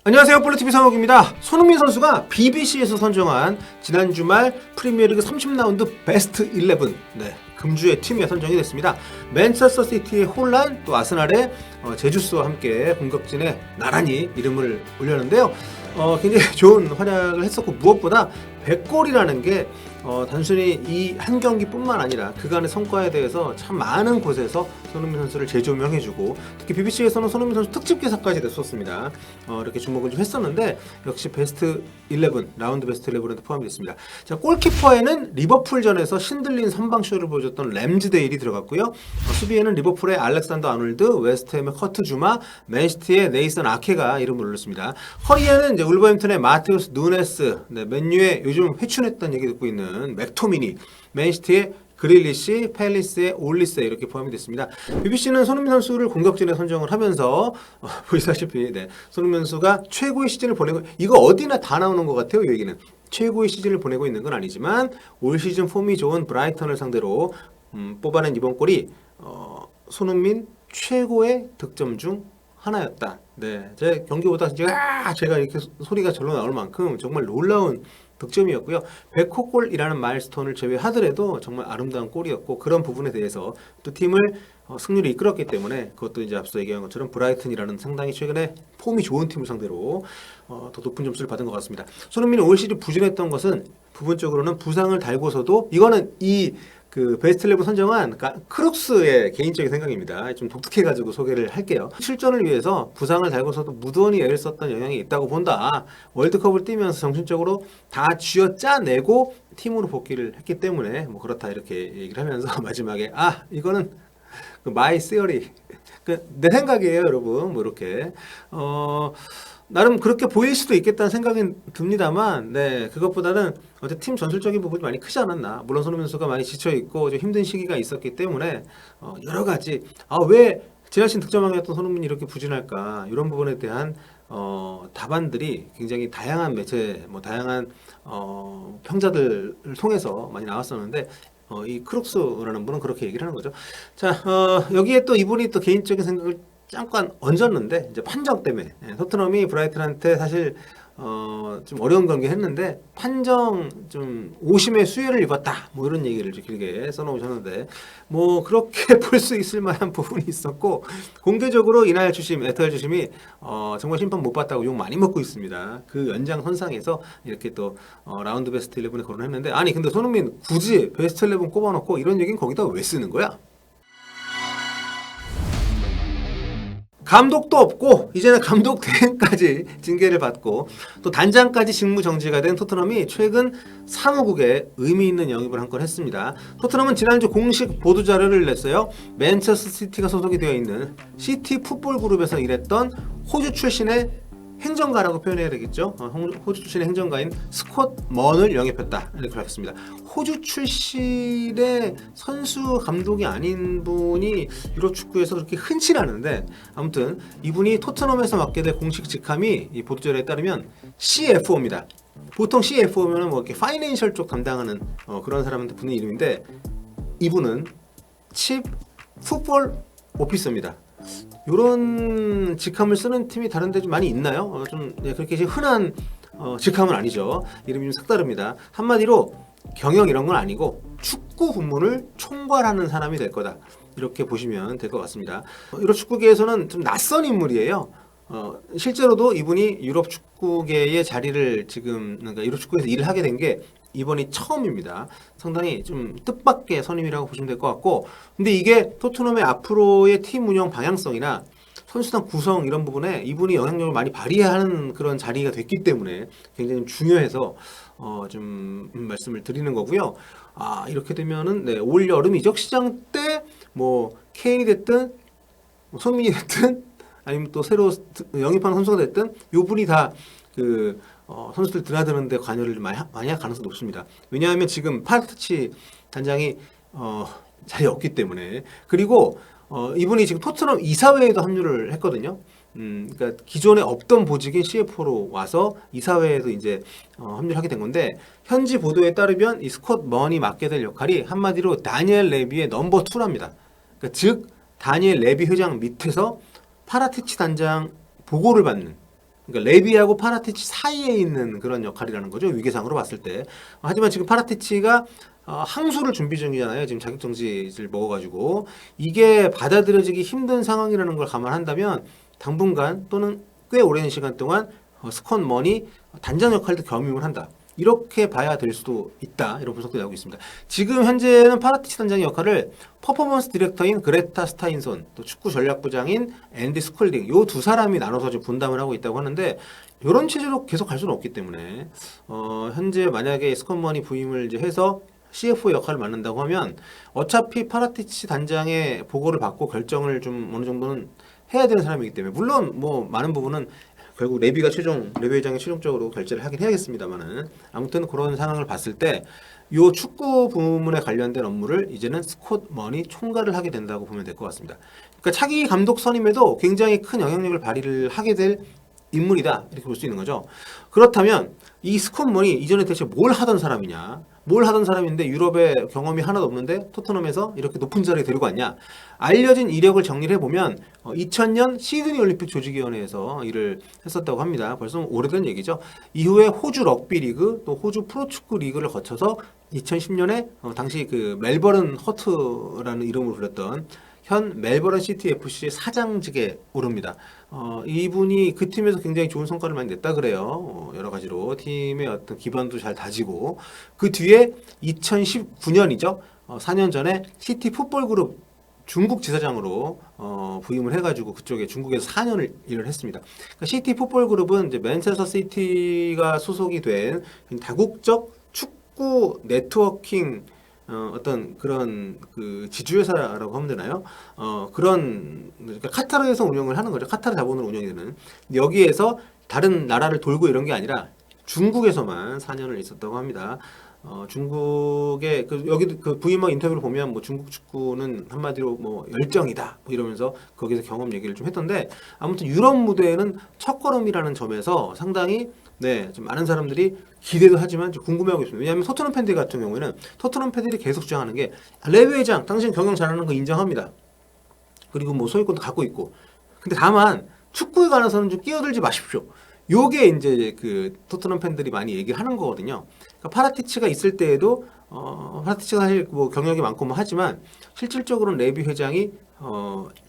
안녕하세요, 볼로TV 성욱입니다. 손흥민 선수가 BBC에서 선정한 지난 주말 프리미어리그 30라운드 베스트 11, 금주의 팀에 선정이 됐습니다. 맨체스터 시티의 혼란, 또 아스날의 제주스와 함께 공격진에 나란히 이름을 올렸는데요. 굉장히 좋은 활약을 했었고, 무엇보다 100골이라는 게 단순히 이 한 경기뿐만 아니라 그간의 성과에 대해서 참 많은 곳에서 손흥민 선수를 재조명해주고, 특히 BBC에서는 손흥민 선수 특집 기사까지 냈었습니다. 이렇게 주목을 좀 했었는데, 역시 베스트 11, 라운드 베스트 11에도 포함이 됐습니다. 자, 골키퍼에는 리버풀전에서 신들린 선방쇼를 보여줬던 램즈데일이 들어갔고요. 수비에는 리버풀의 알렉산더 아놀드, 웨스트햄의 커트 주마, 맨시티의 네이선 아케가 이름을 올렸습니다. 허리에는 이제 울버햄튼의 마테우스 누네스, 맨유의 요즘 회춘했던 얘기 듣고 있는 맥토미니, 맨시티의 그릴리시, 팰리스의 올리세 이렇게 포함이 됐습니다. BBC는 손흥민 선수를 공격진에 선정을 하면서 보시다시피 손흥민 선수가 최고의 시즌을 보내고, 이거 어디나 다 나오는 것 같아요. 이 얘기는 최고의 시즌을 보내고 있는 건 아니지만 올 시즌 폼이 좋은 브라이턴을 상대로 뽑아낸 이번 골이 손흥민 최고의 득점 중 하나였다. 제 경기보다 제가 이렇게 소리가 절로 나올 만큼 정말 놀라운 득점이었고요. 100호골이라는 마일스톤을 제외하더라도 정말 아름다운 골이었고, 그런 부분에 대해서 또 팀을 승리를 이끌었기 때문에, 그것도 이제 앞서 얘기한 것처럼 브라이튼이라는 상당히 최근에 폼이 좋은 팀을 상대로 더 높은 점수를 받은 것 같습니다. 손흥민이 올 시즌 부진했던 것은 부분적으로는 부상을 달고서도, 이거는 그 베스트 11 선정한 크룩스의 개인적인 생각입니다. 좀 독특해가지고 소개를 할게요. 실전을 위해서 부상을 달고서도 무던히 애를 썼던 영향이 있다고 본다. 월드컵을 뛰면서 정신적으로 다 쥐어짜내고 팀으로 복귀를 했기 때문에 그렇다 이렇게 얘기를 하면서 마지막에 이거는 마이 시어리, 내 생각이에요, 여러분. 이렇게 나름 그렇게 보일 수도 있겠다는 생각이 듭니다만, 그것보다는 어제 팀 전술적인 부분이 많이 크지 않았나. 물론 손흥민 선수가 많이 지쳐있고 좀 힘든 시기가 있었기 때문에 여러 가지 왜 지나친 득점왕이었던 손흥민이 이렇게 부진할까, 이런 부분에 대한 답안들이 굉장히 다양한 매체, 다양한 평자들을 통해서 많이 나왔었는데, 이 크룩스라는 분은 그렇게 얘기를 하는 거죠. 자, 여기에 또 이분이 또 개인적인 생각을 잠깐 얹었는데, 이제 판정 때문에 토트넘이 브라이튼한테 사실 좀 어려운 경기 했는데 판정 좀 오심의 수혜를 입었다, 이런 얘기를 좀 길게 써놓으셨는데, 그렇게 볼 수 있을 만한 부분이 있었고, 공개적으로 이날 주심, 에터엘 주심이 정말 심판 못 봤다고 욕 많이 먹고 있습니다. 그 연장선상에서 이렇게 또 라운드 베스트 11에 거론했는데, 근데 손흥민 굳이 베스트 11 꼽아놓고 이런 얘기는 거기다 왜 쓰는 거야? 감독도 없고 이제는 감독 대행까지 징계를 받고 또 단장까지 직무 정지가 된 토트넘이 최근 사무국에 의미 있는 영입을 한 건 했습니다. 토트넘은 지난주 공식 보도 자료를 냈어요. 맨체스터 시티가 소속이 되어 있는 시티 풋볼 그룹에서 일했던 호주 출신의 행정가라고 표현해야 되겠죠. 호주 출신의 행정가인 스콧 먼을 영입했다, 이렇게 밝혔습니다. 호주 출신의 선수 감독이 아닌 분이 유럽 축구에서 그렇게 흔치 않은데, 아무튼 이분이 토트넘에서 맡게 될 공식 직함이 이 보도자료에 따르면 CFO입니다. 보통 CFO면은 이렇게 파이낸셜 쪽 담당하는 그런 사람한테 붙는 이름인데, 이분은 칩 풋볼 오피서입니다. 이런 직함을 쓰는 팀이 다른 데 좀 많이 있나요? 그렇게 흔한 직함은 아니죠. 이름이 좀 색다릅니다. 한마디로 경영 이런 건 아니고 축구 부문을 총괄하는 사람이 될 거다, 이렇게 보시면 될 것 같습니다. 유럽 축구계에서는 좀 낯선 인물이에요. 실제로도 이분이 유럽 축구계의 자리를 그러니까 유럽 축구에서 일을 하게 된 게 이번이 처음입니다. 상당히 좀 뜻밖의 선임이라고 보시면 될 것 같고, 근데 이게 토트넘의 앞으로의 팀 운영 방향성이나 선수단 구성 이런 부분에 이분이 영향력을 많이 발휘하는 그런 자리가 됐기 때문에 굉장히 중요해서 좀 말씀을 드리는 거고요. 이렇게 되면은 올 여름 이적 시장 때 케인이 됐든 손민이 됐든 아니면 또 새로 영입하는 선수가 됐든 요분이 다 선수들 드나드는데 관여를 많이 할 가능성이 높습니다. 왜냐하면 지금 파라티치 단장이 자리에 없기 때문에. 그리고 이분이 지금 토트넘 이사회에도 합류를 했거든요. 그러니까 기존에 없던 보직인 CFO로 와서 이사회에도 이제 합류를 하게 된 건데, 현지 보도에 따르면 이 스콧 먼이 맡게 될 역할이 한마디로 다니엘 레비의 넘버 2랍니다. 그러니까 즉 다니엘 레비 회장 밑에서 파라티치 단장 보고를 받는, 그러니까 레비하고 파라티치 사이에 있는 그런 역할이라는 거죠. 위계상으로 봤을 때. 하지만 지금 파라티치가 항소를 준비 중이잖아요. 지금 자격정지를 먹어가지고 이게 받아들여지기 힘든 상황이라는 걸 감안한다면 당분간 또는 꽤 오랜 시간 동안 스콘 머니 단장 역할도 겸임을 한다. 이렇게 봐야 될 수도 있다. 이런 분석도 나오고 있습니다. 지금 현재는 파라티치 단장의 역할을 퍼포먼스 디렉터인 그레타 스타인손, 또 축구 전략부장인 앤디 스콜딩 요 두 사람이 나눠서 지금 분담을 하고 있다고 하는데 이런 체제로 계속 갈 수는 없기 때문에 현재 만약에 스콘머니 부임을 이제 해서 CFO 역할을 맡는다고 하면 어차피 파라티치 단장의 보고를 받고 결정을 좀 어느 정도는 해야 되는 사람이기 때문에 물론 뭐 많은 부분은 결국 레비 회장이 최종적으로 결재를 하긴 해야겠습니다만은 아무튼 그런 상황을 봤을 때 이 축구 부문에 관련된 업무를 이제는 스콧 머니 총괄을 하게 된다고 보면 될 것 같습니다. 그러니까 차기 감독 선임에도 굉장히 큰 영향력을 발휘를 하게 될 인물이다 이렇게 볼 수 있는 거죠. 그렇다면 이 스콧 머니 이전에 대체 뭘 하던 사람이냐? 뭘 하던 사람인데 유럽에 경험이 하나도 없는데 토트넘에서 이렇게 높은 자리에 데리고 왔냐? 알려진 이력을 정리를 해보면 2000년 시드니 올림픽 조직위원회에서 일을 했었다고 합니다. 벌써 오래된 얘기죠. 이후에 호주 럭비 리그 또 호주 프로축구 리그를 거쳐서 2010년에 당시 그 멜버른 허트라는 이름으로 불렸던 현 멜버른 시티 FC의 사장직에 오릅니다. 이분이 그 팀에서 굉장히 좋은 성과를 많이 냈다 그래요. 여러 가지로 팀의 어떤 기반도 잘 다지고 그 뒤에 2019년이죠. 4년 전에 시티 풋볼 그룹 중국 지사장으로 부임을 해가지고 그쪽에 중국에서 4년을 일을 했습니다. 그러니까 시티 풋볼 그룹은 이제 맨체스터 시티가 소속이 된 다국적 축구 네트워킹 어떤 그런 그 지주회사라고 하면 되나요? 그런 그러니까 카타르에서 운영을 하는 거죠. 카타르 자본으로 운영이 되는. 여기에서 다른 나라를 돌고 이런 게 아니라 중국에서만 4년을 있었다고 합니다. 중국의 여기 그 부임한 인터뷰를 보면 뭐 중국 축구는 한마디로 뭐 열정이다 뭐 이러면서 거기서 경험 얘기를 좀 했던데 아무튼 유럽 무대에는 첫걸음이라는 점에서 상당히 좀 많은 사람들이 기대도 하지만 좀 궁금해하고 있습니다. 왜냐하면 토트넘 팬들 같은 경우에는 토트넘 팬들이 계속 주장하는 게 레비 회장 당신 경영 잘하는 거 인정합니다. 그리고 뭐 소유권도 갖고 있고 근데 다만 축구에 관해서는 좀 끼어들지 마십시오. 요게 이제 그 토트넘 팬들이 많이 얘기를 하는 거거든요. 그러니까 파라티치가 있을 때에도 파라티치가 사실 뭐 경력이 많고 뭐 하지만 실질적으로는 레비 회장이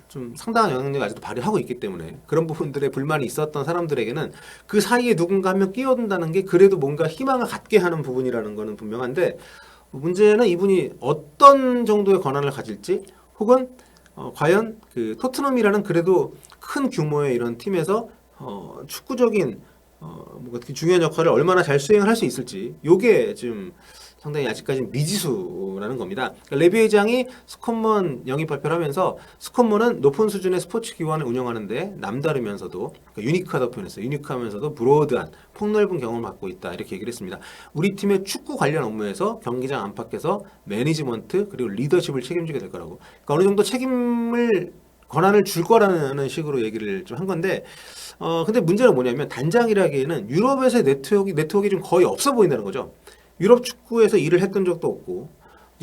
좀 상당한 영향력을 아직도 발휘하고 있기 때문에 그런 부분들에 불만이 있었던 사람들에게는 그 사이에 누군가 한 명 끼어든다는 게 그래도 뭔가 희망을 갖게 하는 부분이라는 거는 분명한데 문제는 이분이 어떤 정도의 권한을 가질지 혹은 과연 그 토트넘이라는 그래도 큰 규모의 이런 팀에서 축구적인 뭔가 중요한 역할을 얼마나 잘 수행을 할 수 있을지 요게 지금 상당히 아직까지는 미지수라는 겁니다. 그러니까 레비 회장이 스콧먼 영입 발표를 하면서 스콧먼은 높은 수준의 스포츠 기관을 운영하는데 남다르면서도 그러니까 유니크하다고 표현했어요. 유니크하면서도 브로드한 폭넓은 경험을 갖고 있다 이렇게 얘기를 했습니다. 우리 팀의 축구 관련 업무에서 경기장 안팎에서 매니지먼트 그리고 리더십을 책임지게 될 거라고. 그러니까 어느 정도 권한을 줄 거라는 식으로 얘기를 좀 한 건데 근데 문제는 뭐냐면 단장이라기에는 유럽에서의 네트워크가 좀 거의 없어 보인다는 거죠. 유럽 축구에서 일을 했던 적도 없고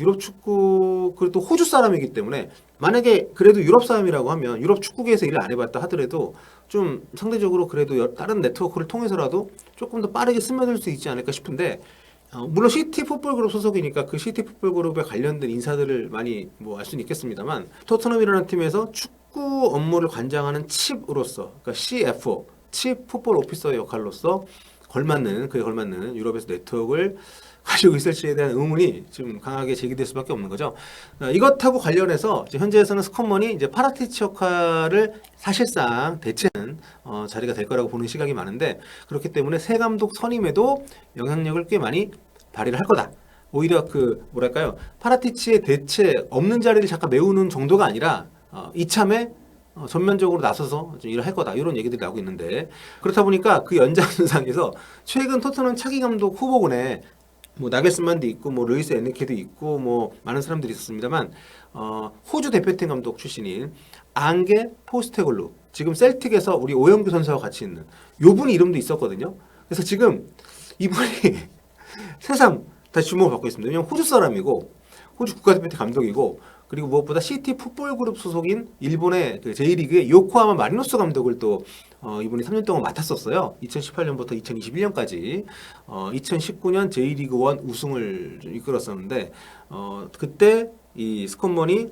유럽 축구 그리고 또 호주 사람이기 때문에 만약에 그래도 유럽 사람이라고 하면 유럽 축구계에서 일을 안 해봤다 하더라도 좀 상대적으로 그래도 다른 네트워크를 통해서라도 조금 더 빠르게 스며들 수 있지 않을까 싶은데 물론 시티 풋볼 그룹 소속이니까 그 시티 풋볼 그룹에 관련된 인사들을 많이 뭐 알 수는 있겠습니다만 토트넘이라는 팀에서 축구 업무를 관장하는 칩으로서 그러니까 CFO 칩 풋볼 오피서의 역할로서 그에 걸맞는 유럽에서 네트워크를 가지고 있을지에 대한 의문이 지금 강하게 제기될 수밖에 없는 거죠. 이것하고 관련해서 현재에서는 스콧먼이 이제 파라티치 역할을 사실상 대체하는 자리가 될 거라고 보는 시각이 많은데 그렇기 때문에 새 감독 선임에도 영향력을 꽤 많이 발휘를 할 거다. 오히려 그 뭐랄까요 파라티치의 대체 없는 자리를 잠깐 메우는 정도가 아니라 이참에 전면적으로 나서서 좀 일을 할 거다 이런 얘기들이 나오고 있는데 그렇다 보니까 그 연장선상에서 최근 토트넘 차기 감독 후보군에 뭐 나겔스만도 있고 뭐 루이스 에네케도 있고 뭐 많은 사람들이 있었습니다만 호주 대표팀 감독 출신인 앙게 포스테골루 지금 셀틱에서 우리 오영규 선수와 같이 있는 요분이 이름도 있었거든요. 그래서 지금 이분이 새삼 다시 주목을 받고 있습니다. 왜냐면 호주 사람이고 호주 국가대표팀 감독이고 그리고 무엇보다 시티 풋볼 그룹 소속인 일본의 그 J리그의 요코하마 마리노스 감독을 또 이분이 3년 동안 맡았었어요. 2018년부터 2021년까지 2019년 J리그 1 우승을 좀 이끌었었는데 그때 이 스콧먼이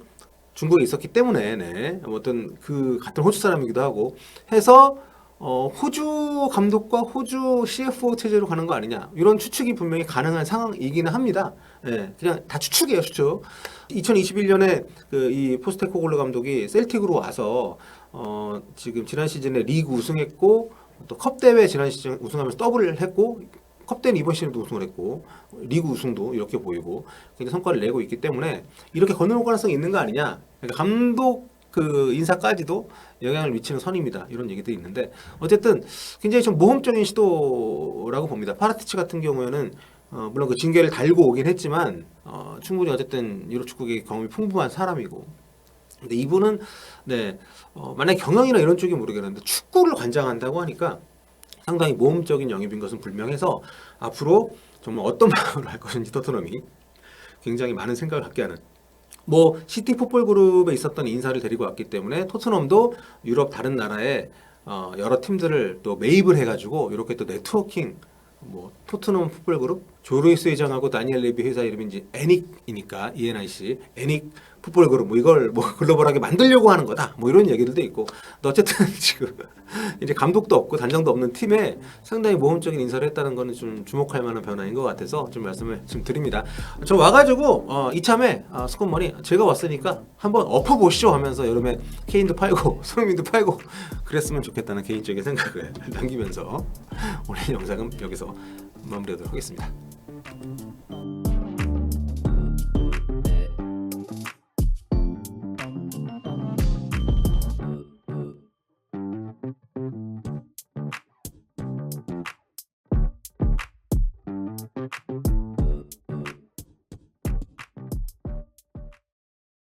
중국에 있었기 때문에 네, 어떤 그 같은 호주 사람이기도 하고 해서 호주 감독과 호주 CFO 체제로 가는 거 아니냐 이런 추측이 분명히 가능한 상황이기는 합니다. 예, 그냥 다 추측이에요, 추측. 2021년에 그 이 포스테코글루 감독이 셀틱으로 와서 지금 지난 시즌에 리그 우승했고 또 컵 대회 지난 시즌 우승하면서 더블을 했고 컵 대회는 이번 시즌에도 우승을 했고 리그 우승도 이렇게 보이고 굉장히 성과를 내고 있기 때문에 이렇게 건너올 가능성이 있는 거 아니냐. 그러니까 감독 그 인사까지도 영향을 미치는 선입니다. 이런 얘기도 있는데 어쨌든 굉장히 좀 모험적인 시도라고 봅니다. 파라티치 같은 경우에는 물론 그 징계를 달고 오긴 했지만 충분히 어쨌든 유럽 축구계 경험이 풍부한 사람이고 근데 이분은 네 만약 경영이나 이런 쪽이 모르겠는데 축구를 관장한다고 하니까 상당히 모험적인 영입인 것은 분명해서 앞으로 정말 어떤 방향으로 할 것인지 토트넘이 굉장히 많은 생각을 갖게 하는 뭐 시티 풋볼 그룹에 있었던 인사를 데리고 왔기 때문에 토트넘도 유럽 다른 나라에 여러 팀들을 또 매입을 해가지고 이렇게 또 네트워킹 뭐 토트넘 풋볼 그룹 조르이스 회장하고 다니엘 레비 회사 이름이 이제 에닉이니까 ENIC 에닉 풋볼 그룹 뭐 이걸 뭐 글로벌하게 만들려고 하는 거다 뭐 이런 얘기들도 있고 어쨌든 지금 이제 감독도 없고 단장도 없는 팀에 상당히 모험적인 인사를 했다는 거는 좀 주목할 만한 변화인 것 같아서 좀 말씀을 좀 드립니다. 저 와가지고 이참에 스콧머니 제가 왔으니까 한번 엎어보시죠 하면서 여름에 케인도 팔고 손흥민도 팔고 그랬으면 좋겠다는 개인적인 생각을 남기면서 오늘 영상은 여기서 마무리하도록 하겠습니다.